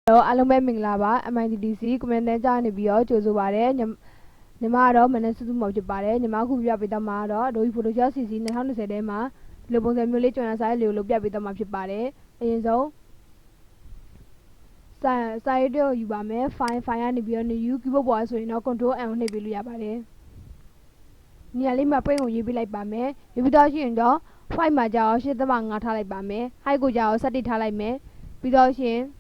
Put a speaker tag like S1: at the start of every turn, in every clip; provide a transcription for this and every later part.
S1: Alumbe Minglaba, MITDC, Commander Bio, Josubare, Namaro, Manasutu Mojabare, Namaku with the Maro, Adobe Photoshop CC, Nahana Sedema, Lobo Emulation as I Lubia with the Mapare, and so Side Ubame, fine, beyond you, give a voice in no control and Nebilia Bare. Nearly my brain will be like Bame, if without you and dog, why my jaw, shit the Manga Tali Bame, I go jaw, Sati Talime, without you.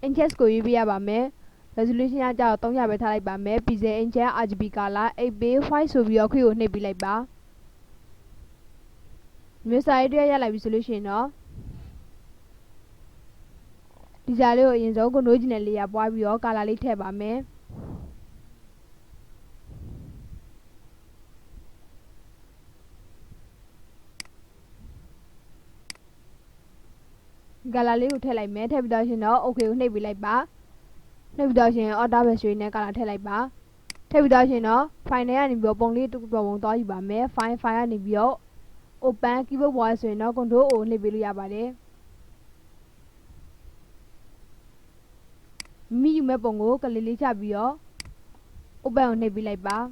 S1: In chess go you be about me. Resolution at our tongue have a type by me, pizza in chair, Ajbicala, a bay, why so we are cool, maybe like bar. Miss idea like resolution, no? Desire in so originally a boy we all call it by me. Galileo tell I met have done okay, maybe like bar. No dodging or double street neck at a bar. Take dodging no, find any bill only to go on by me, find fire any bill. Open give a voice in no control only Billy Abade. Me you may bongo, Kalilicha bio. Open on a like bar.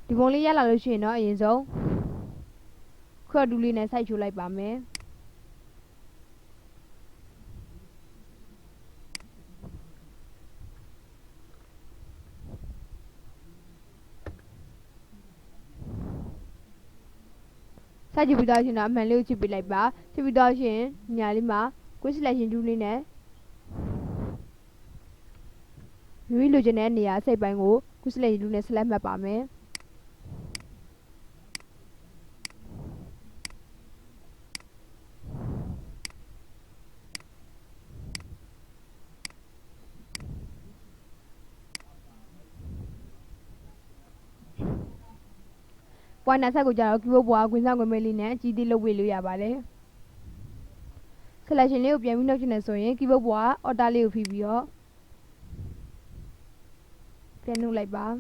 S1: The only yellow machine is so. Cordulina side you like by me. Such a reduction of Melu to be like bar, to reduction, Nyalima, which legend do Lina. Religion and Nia say bango, which legend do slam about me. Why not I go down, give a walk with Melina, Gidilla will you about it? Selection Leo Piano so give a war or Dalio Fibio. Piano like bar.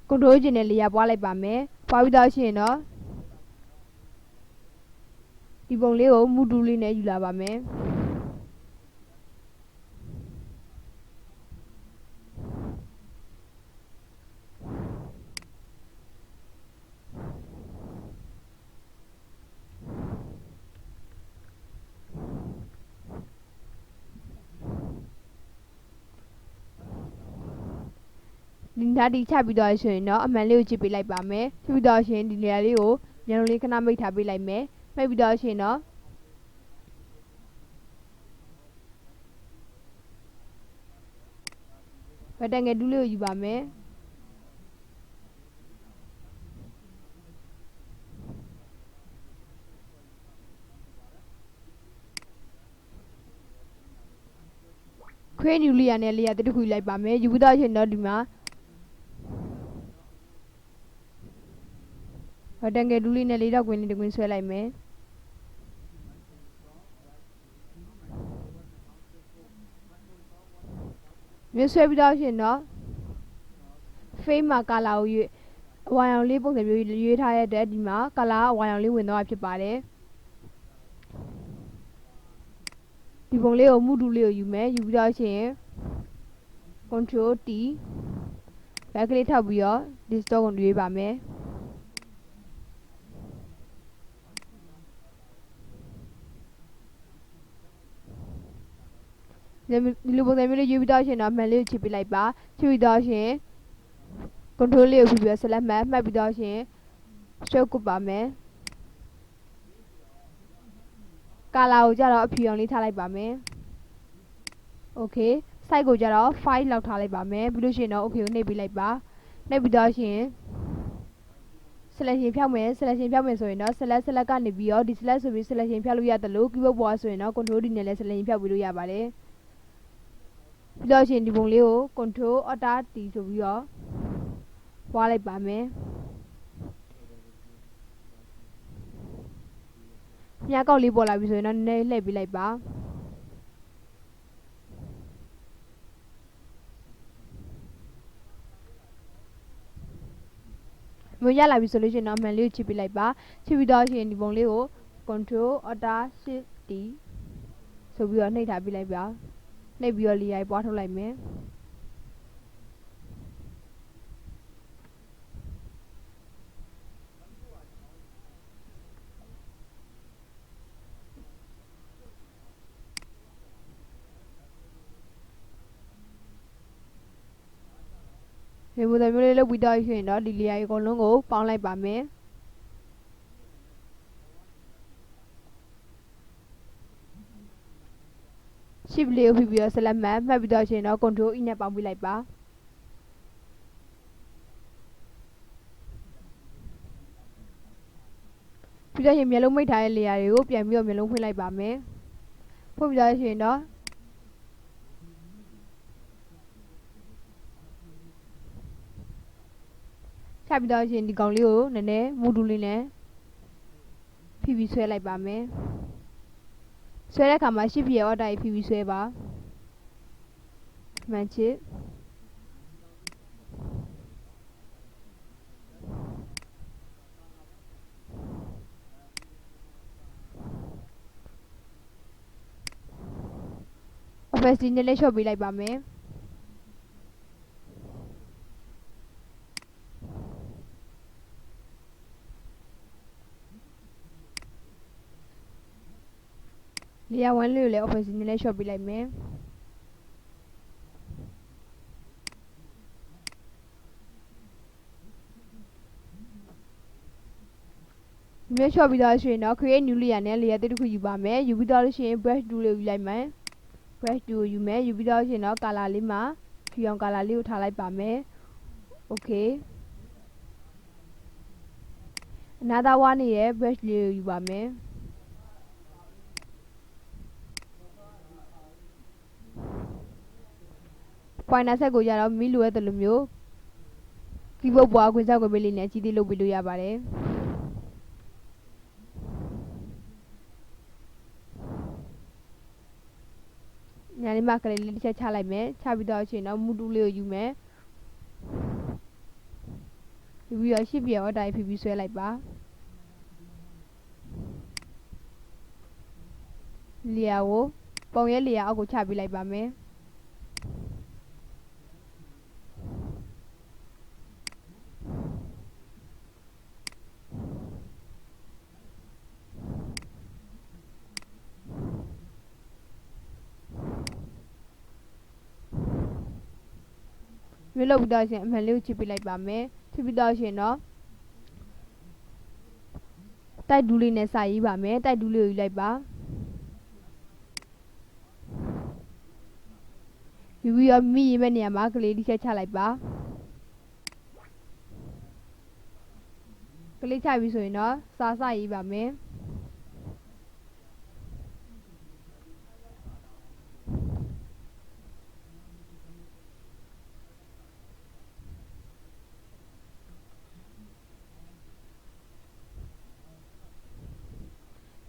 S1: Could originally a wallet by me, 5,000 no? The Bonleo Mudulina you love me. Daddy Tabby Dawson, no, a man little chippy like Bame, 2,000 in the Leo, generally cannot make tabby like me, maybe Dawson, no. But then I do you by me. Queen Julia and Elia the who like Bame, you would not demand. But then I do in a little when the Queen swell I may. Miss Webdowson, no? Fame Macala, you why only book the you tired dead, ma, Kala, why only when no after body. The Bonleo Mudulio you may, you without here. Control T. Back later we are, this dog on the by me. The Lubo you without of Melu chippy like bar, 2,000. Control you if you are select map, maybe without here. Stroke by me. Kala Jara appear only Talai by me. Okay, Psycho Jara, 5 loud Talai by me, Blue okay, maybe like bar. Maybe without here. Selection Piamen, selection Piamen so enough, select the bio, this less of his selection Pialuya the look, you was so enough, controlling the lesson in Piabuya Valley. Without in the Bonleo, control or that is of your. While by me. မြားကောက်လေးပေါ်လာပြီဆိုရင်တော့နည်းနည်းလှည့်ပေးလိုက်ပါမျိုးရလာပြီဆိုလို့ရှိရင်တော့အမှန်လေးကိုချစ်ပေးလိုက်ပါချစ်ပြီးတော့ရှင်ဒီပုံလေးကို Control Alt Shift D ဆိုပြီးတော့နှိပ်ထားပေးလိုက်ပါနှိပ်ပြီးတော့လေရိုက်ပွားထုတ်လိုက်မယ်ဒီပုံစံမျိုးလေးလုပ်ပြီးတော့ရှင်တော့ဒီလေရိုက်အကုန်လုံးကိုပေါင်းလိုက်ပါမယ်Shift လေးကိုဖိပြီးတော့ Select မှတ်ပြီးတော့ရှင်တော့ Control E နဲ့ပေါင်းပြလိုက်ပါပြီးတော့ရှင်မျက်လုံးမိတ်ထားတဲ့ layer တွေကိုပြန်ပြီးတော့မျက်လုံးဖွင့်လိုက်ပါမယ်ဖွင့်ပြီးတော့ရှင်တော့ချပြီးတော့ရှင်ဒီကောင်လေးကိုနည်းနည်းမူတူလေးနဲ့ဖိပြီးဆွဲလိုက်ပါမယ်ဆွဲတဲ့အခါမှာ Shift ရဲ့ Alt ဖိပြီးဆွဲပါမှန်ချစ်opacity နဲ့လည်းလျှော့ပေးလိုက်ပါမယ်layer 1လေးကိုလည်း opacity နဲ့လည်းလျှော့ပေးလိုက်မယ်ဒီမျိုးလျှော့ပြီးတော့ရှင်တော့ create new layer နဲ့ layer တစ်ခုယူပါမယ်ယူပြီးတော့လို့ရှိရင် brush tool လေးကိုယူလိုက်မယ် brush tool ကိုယူမယ်ယူပြီးတော့ရှင်တော့ color လေးမှာဖြူအောင် color လေးကိုထားလိုက်ပါမယ် okay အနာသားဝါးနေတဲ့ brush လေးကိုယူပါမယ်pointer set ကိုကြတော့မိလိုရတဲ့လိုမျိုး keyboard ပေါ်ခွင့်စားခွင့်ပေးလေးနဲ့ကြီးသေးလုပ်ပေးလို့ရပါတယ်ညာလေးမှာကလေးလေးတစ်ချက်ချလိုက်မယ်ချပြီးတော့ရှင်တော့မူတူလေးကိုယူမယ်ယူပြီးတော့ Shift ရဲ့ Alt ဖိပြီးဆွဲလိုက်ပါ layer ကိုပုံရဲ့ layer အောက်ကိုချပေးလိုက်ပါမယ်မျိုးလုပ်ပြီးတော့ရှင်အမှန်လေးကိုချစ်ပေးလိုက်ပါမယ်ချစ်ပြီးတော့ရှင်တော့တိုက်ဒူးလေးနဲ့စာရေးပါမယ်တိုက်ဒူးလေးကိုယူလိုက်ပါယူပြီးတော့မိရေးမဲ့နေရာမှာကလေးတစ်ချက်ချလိုက်ပါကလေးချပြီးဆိုရင်တော့စာရေးပါမယ်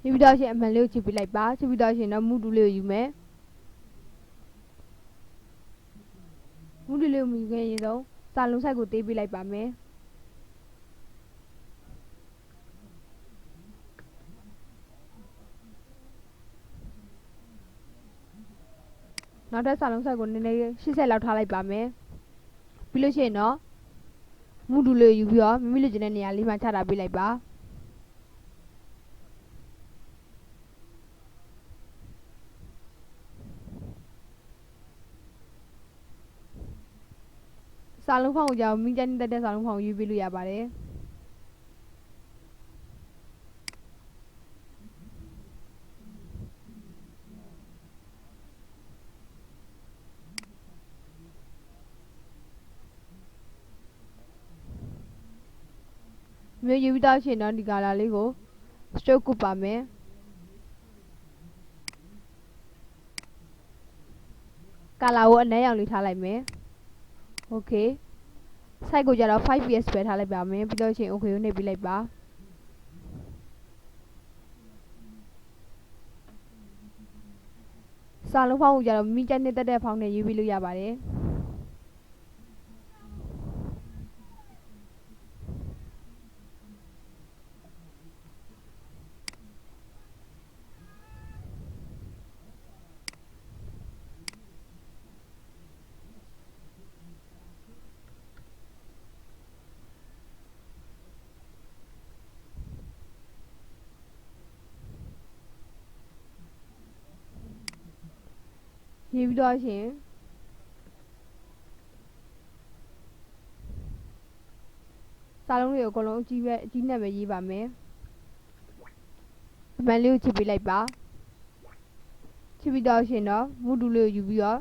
S1: ယူပြီးတော့ရှင်အမှန်လေးကိုချစ်ပေးလိုက်ပါချစ်ပြီးတော့ရှင်တော့မူတူလေးကိုယူမယ်မူတူလေးကိုယူခဲ့ရင်တော့စာလုံးဆိုင်ကိုတေးပေးလိုက်ပါမယ်နောက်ထပ်စာလုံးဆိုင်ကိုနည်းနည်း80လောက်ထားလိုက်ပါမယ်ပြီးလို့ရှိရင်တော့မူတူလေးကိုယူပြီးတော့မိမိလိုချင်တဲ့နေရာလေးမှာချထားပေးလိုက်ပါစာလုံးဖောင်ကိုကြောင့်မိကြနေတဲ့စာလုံးဖောင်ကိုယူပေးလို့ရပါတယ်မျိုးယူပြီးတော့ရှင်တော့ဒီကာလာလေးကို stroke ကုပါမယ်ကာလာကိုအနည်းရောင်လေးထားလိုက်မယ်โอเค size ကိုကြတော့ 5ps ပဲထားလိုက်ပါမယ်ပြီးတော့ရှင် okay ကိုနှိပ်ပေးလိုက်ပါ စာလုံးဖောင်းကိုကြတော့မိကြိုက်နေတဲ့ဖောင်းနဲ့ရေးပြီးလို့ရပါတယ်ရေးပြီးတော့ရှင်စာလုံးတွေကိုအကုန်လုံးအကြီးနဲ့ပဲရေးပါမယ်အမှန်လေးကိုချစ်ပေးလိုက်ပါချစ်ပြီးတော့ရှင်တော့မူတူလေးကိုယူပြီးတော့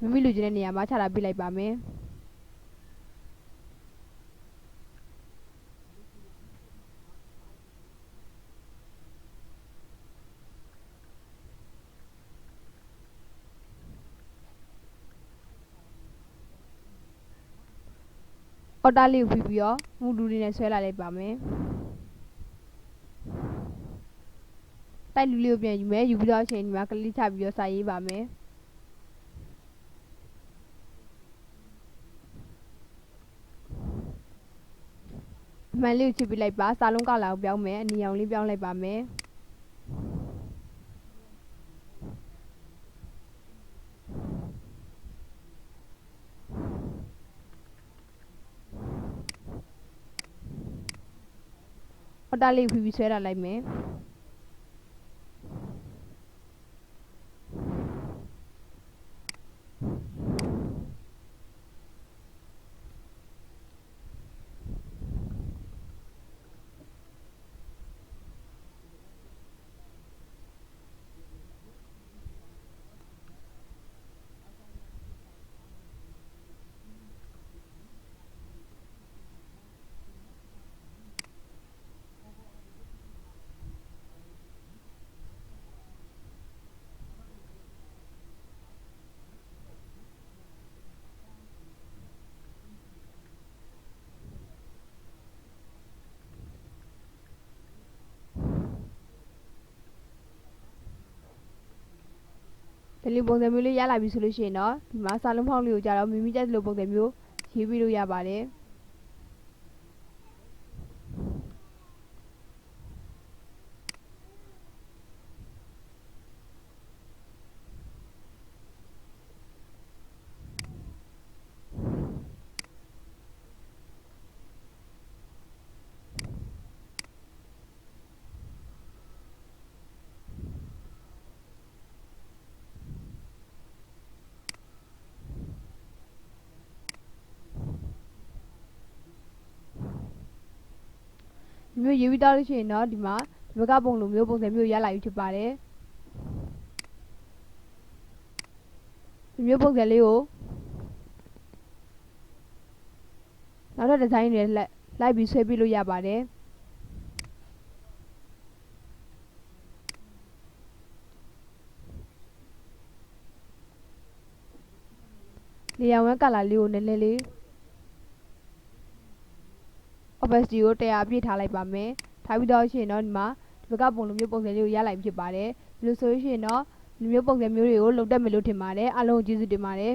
S1: မိမိလိုချင်တဲ့နေရာမှာချထားပေးလိုက်ပါမယ်အော်တာလေးကိုပြီးတော့မူတူလေးနဲ့ဆွဲလာလိုက်ပါမယ်တိုက်လူလေးကိုပြန်ယူမယ်ယူပြီးတော့အချိန်ဒီမှာကလေးချပြီးတော့စာရေးပါမယ်အမှန်လေးကိုချစ်ပေးလိုက်ပါစာလုံးကလာကိုပြောင်းမယ်အနီရောင်လေးပြောင်းလိုက်ပါမယ်အော်တာလေးကိုပြီးဆွဲလာလိုက်မယ်ဒီလိုပုံစံမျိုးလေးရလာပြီဆိုလို့ရှိရင်တော့ဒီမှာစာလုံးဖောင်းလေးကိုကြတော့မိမိကြိုက်တဲ့လိုပုံစံမျိုးရေးပြီးလို့ရပါတယ်မျိုးရေးပြီးတော့လို့ရှိရင်တော့ဒီမှာဒီဘက်ကပုံလိုမျိုးပုံစံမျိုးရလာပြီဖြစ်ပါတယ်ဒီမျိုးပုံစံလေးကိုနောက်ထပ်ဒီဇိုင်းတွေလိုက်ပြီးဆွဲပြီးလို့ရပါတယ်လေယာဉ်ဝဲကလာလေးကိုနည်းနည်းလေးopacity ကို100ပြည့်ထားလိုက်ပါမယ်ထားပြီးတော့ရှင်တော့ဒီမှာဒီဘက်ကပုံလိုမျိုးပုံစံလေးကိုရလိုက်ဖြစ်ပါတယ်ဒီလိုဆိုလို့ရှိရင်တော့ဒီမျိုးပုံစံမျိုးတွေကိုလုပ်တတ်မယ်လို့ထင်ပါတယ်အားလုံးကိုကျေးဇူးတင်ပါတယ်